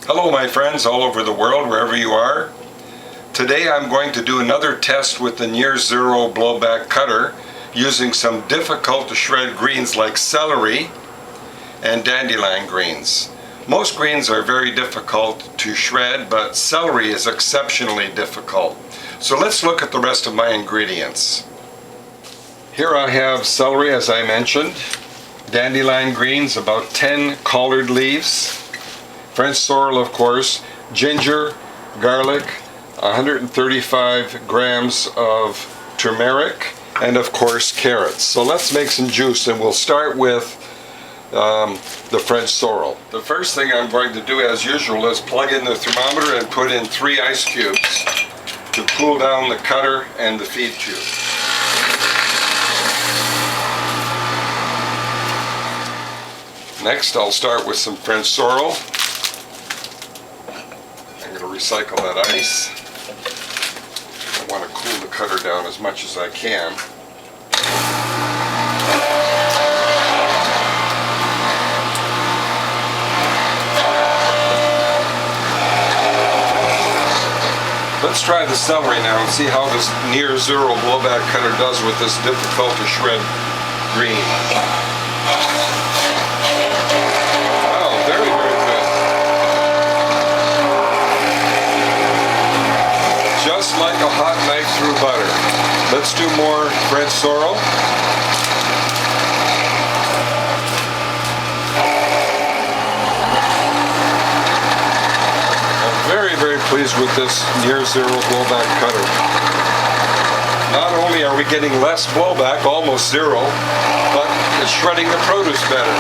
Hello my friends all over the world, wherever you are. Today I'm going to do another test with the near zero blowback cutter using some difficult to shred greens like celery and dandelion greens. Most greens are very difficult to shred, but celery is exceptionally difficult. So let's look at the rest of my ingredients. Here I have celery, as I mentioned, dandelion greens, about 10 collard leaves, French sorrel of course, ginger, garlic, 135 grams of turmeric, and of course carrots. So let's make some juice, and we'll start with the French sorrel. The first thing I'm going to do, as usual, is plug in the thermometer and put in 3 ice cubes to cool down the cutter and the feed tube. Next I'll start with some French sorrel. I'm going to recycle that ice. I want to cool the cutter down as much as I can. Let's try the celery now and see how this near zero blowback cutter does with this difficult to shred green. Just like a hot knife through butter. Let's do more French sorrel. I'm very, very pleased with this near zero blowback cutter. Not only are we getting less blowback, almost zero, but it's shredding the produce better.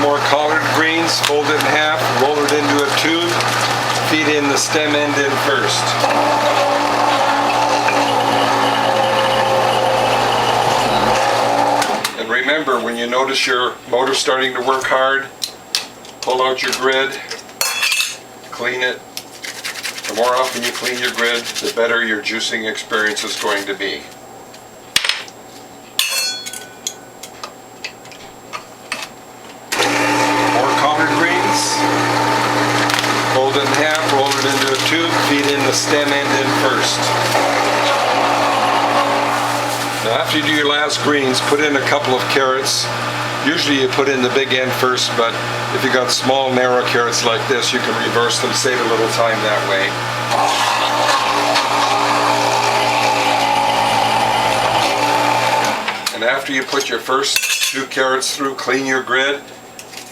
More collard greens, fold it in half, roll it into a tube, feed in the stem end in first. And remember, when you notice your motor starting to work hard, pull out your grid, clean it. The more often you clean your grid, the better your juicing experience is going to be. Fold it in half, roll it into a tube, feed in the stem end in first. Now after you do your last greens, put in a couple of carrots. Usually you put in the big end first, but if you got small narrow carrots like this, you can reverse them, save a little time that way. And after you put your first 2 carrots through, clean your grid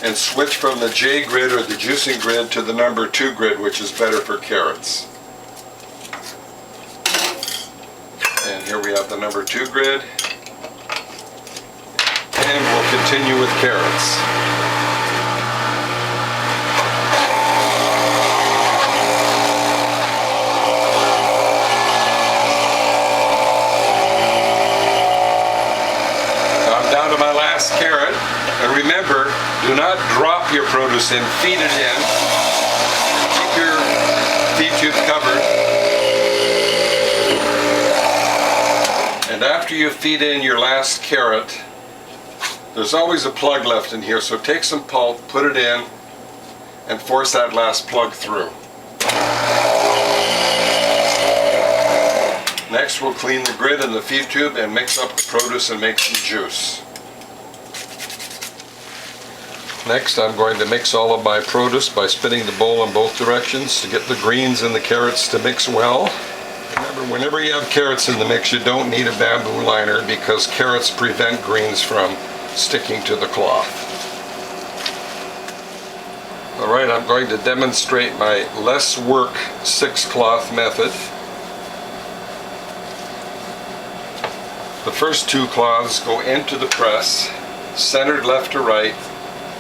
and switch from the J grid or the juicing grid to the number 2 grid, which is better for carrots. And here we have the number 2 grid. And we'll continue with carrots. Now I'm down to my last carrot. And remember, do not drop your produce in, feed it in. Keep your feed tube covered. And after you feed in your last carrot, there's always a plug left in here, so take some pulp, put it in, and force that last plug through. Next we'll clean the grid and the feed tube and mix up the produce and make some juice. Next I'm going to mix all of my produce by spinning the bowl in both directions to get the greens and the carrots to mix well. Remember, whenever you have carrots in the mix, you don't need a bamboo liner because carrots prevent greens from sticking to the cloth. Alright, I'm going to demonstrate my less work 6-cloth method. The first 2 cloths go into the press, centered left to right,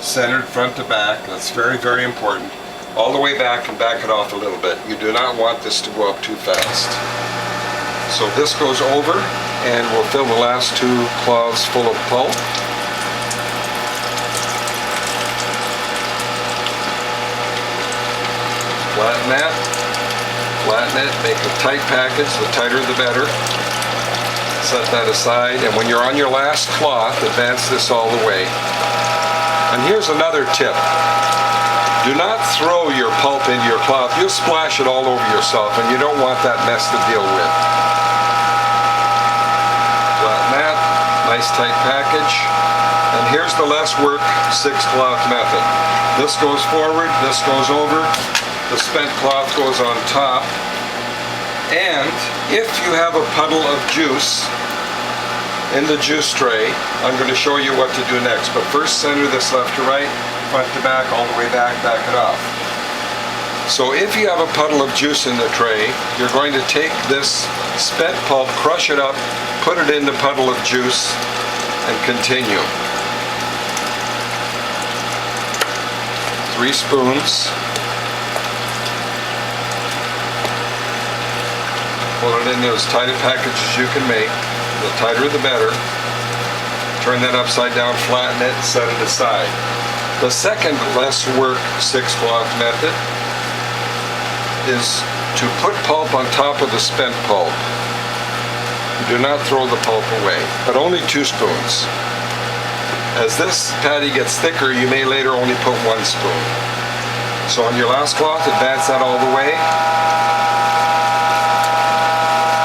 centered front to back. That's very, very important. All the way back and back it off a little bit. You do not want this to go up too fast. So this goes over, and we'll fill the last 2 cloths full of pulp. Flatten that. Flatten it, make a tight package, the tighter the better. Set that aside, and when you're on your last cloth, advance this all the way. And here's another tip. Do not throw your pulp into your cloth. You'll splash it all over yourself, and you don't want that mess to deal with. Flatten that, nice tight package. And here's the less work 6-cloth method. This goes forward, this goes over, the spent cloth goes on top. And if you have a puddle of juice in the juice tray, I'm going to show you what to do next. But first, center this left to right, front to back, all the way back, back it off. So if you have a puddle of juice in the tray, you're going to take this spent pulp, crush it up, put it in the puddle of juice, and continue. 3 spoons. Pull it into as tight a package as you can make. The tighter the better. Turn that upside down, flatten it, set it aside. The second less work 6-cloth method is to put pulp on top of the spent pulp. Do not throw the pulp away, but only 2 spoons. As this patty gets thicker, you may later only put 1 spoon. So on your last cloth, advance that all the way.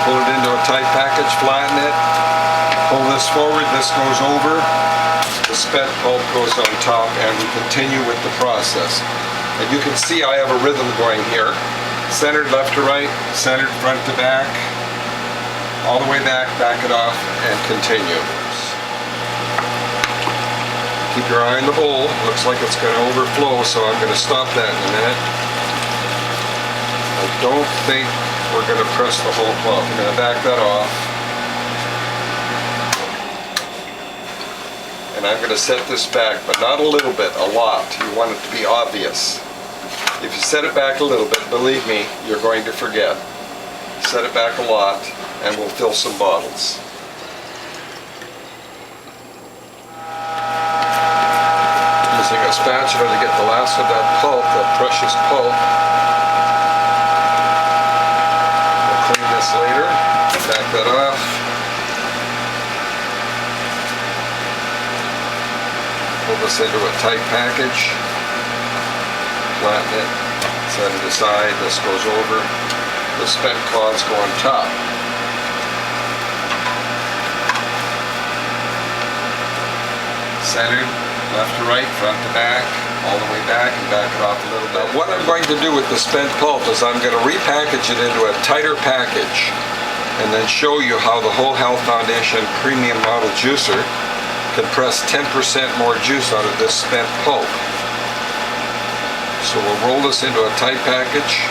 Pull it into a tight package, flatten it. Pull this forward, this goes over. The spent pulp goes on top, and we continue with the process. And you can see I have a rhythm going here. Centered left to right, centered front to back. All the way back, back it off, and continue. Keep your eye on the bowl. Looks like it's going to overflow, so I'm going to stop that in a minute. I don't think we're going to press the whole cloth. I'm going to back that off. And I'm going to set this back, but not a little bit, a lot. You want it to be obvious. If you set it back a little bit, believe me, you're going to forget. Set it back a lot, and we'll fill some bottles. Using a spatula to get the last of that pulp, that precious pulp. We'll clean this later. Back that off. Pull this into a tight package. Flatten it. Set it aside. This goes over. The spent cloths go on top. Centered, left to right, front to back, all the way back, and back it off a little bit. Now, what I'm going to do with the spent pulp is I'm going to repackage it into a tighter package and then show you how the Whole Health Foundation Premium Model Juicer can press 10% more juice out of this spent pulp. So we'll roll this into a tight package.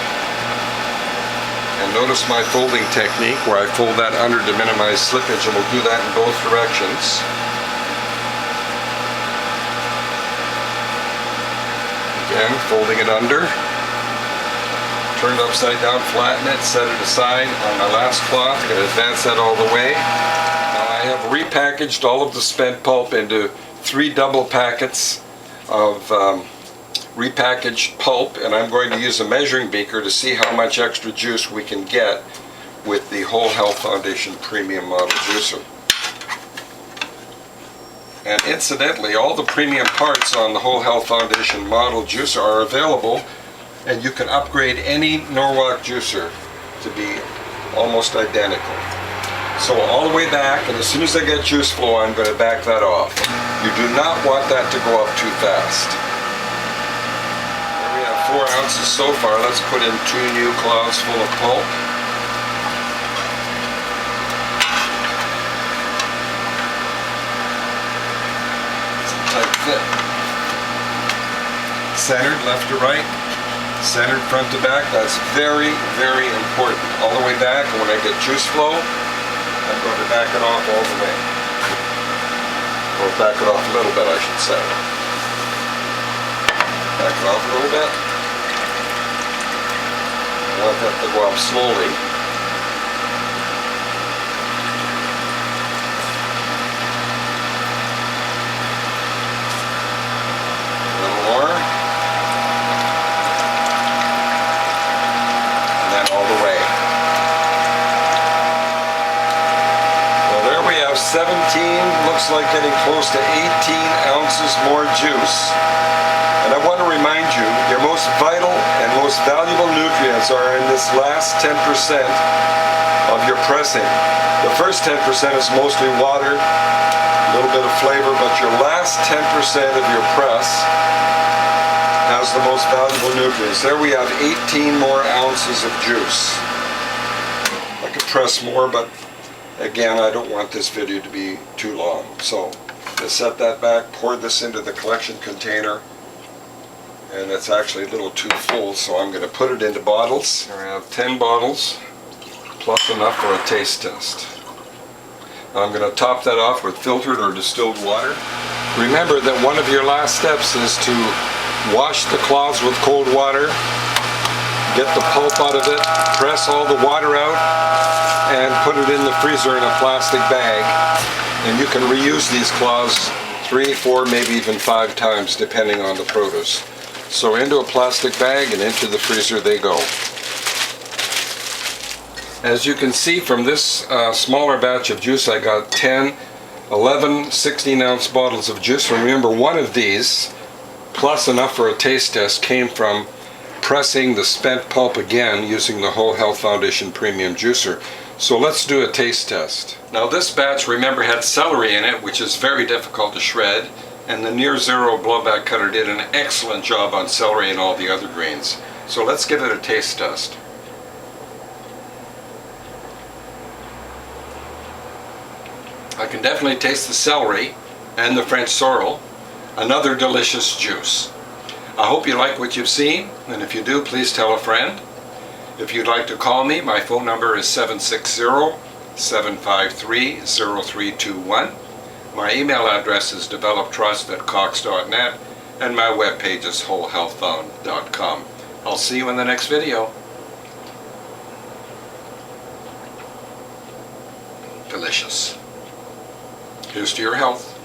And notice my folding technique where I fold that under to minimize slippage, and we'll do that in both directions. Again, folding it under. Turn it upside down, flatten it, set it aside. On my last cloth, I'm going to advance that all the way. Now I have repackaged all of the spent pulp into 3 double packets of repackaged pulp, and I'm going to use a measuring beaker to see how much extra juice we can get with the Whole Health Foundation Premium Model Juicer. And incidentally, all the premium parts on the Whole Health Foundation Model Juicer are available, and you can upgrade any Norwalk juicer to be almost identical. So all the way back, and as soon as I get juice flow, I'm going to back that off. You do not want that to go up too fast. 4 ounces so far. Let's put in 2 new cloths full of pulp. It's a tight fit. Centered left to right, centered front to back. That's very, very important. All the way back, and when I get juice flow, I'm going to back it off all the way. Or back it off a little bit, I should say. Back it off a little bit. I want that to go up slowly. A little more. And then all the way 17, looks like getting close to 18 ounces more juice. And I want to remind you, your most vital and most valuable nutrients are in this last 10% of your pressing. The first 10% is mostly water, a little bit of flavor, but your last 10% of your press has the most valuable nutrients. There we have 18 more ounces of juice. I could press more, but again, I don't want this video to be too long. So let's set that back, pour this into the collection container, and it's actually a little too full, so I'm going to put it into bottles. I have 10 bottles, plus enough for a taste test. I'm going to top that off with filtered or distilled water. Remember that one of your last steps is to wash the cloths with cold water, get the pulp out of it, press all the water out, and put it in the freezer in a plastic bag. And you can reuse these cloths 3, 4, maybe even 5 times depending on the produce. So into a plastic bag and into the freezer they go. As you can see from this smaller batch of juice, I got 10, 11, 16 ounce bottles of juice. Remember, one of these, plus enough for a taste test, came from pressing the spent pulp again using the Whole Health Foundation Premium Juicer. So let's do a taste test. Now this batch, remember, had celery in it, which is very difficult to shred, and the Near Zero blowback cutter did an excellent job on celery and all the other greens. So let's give it a taste test. I can definitely taste the celery and the French sorrel. Another delicious juice. I hope you like what you've seen, and if you do, please tell a friend. If you'd like to call me, my phone number is 760-753-0321. My email address is developtrust@cox.net, and my webpage is wholehealthfound.com. I'll see you in the next video. Delicious. Here's to your health.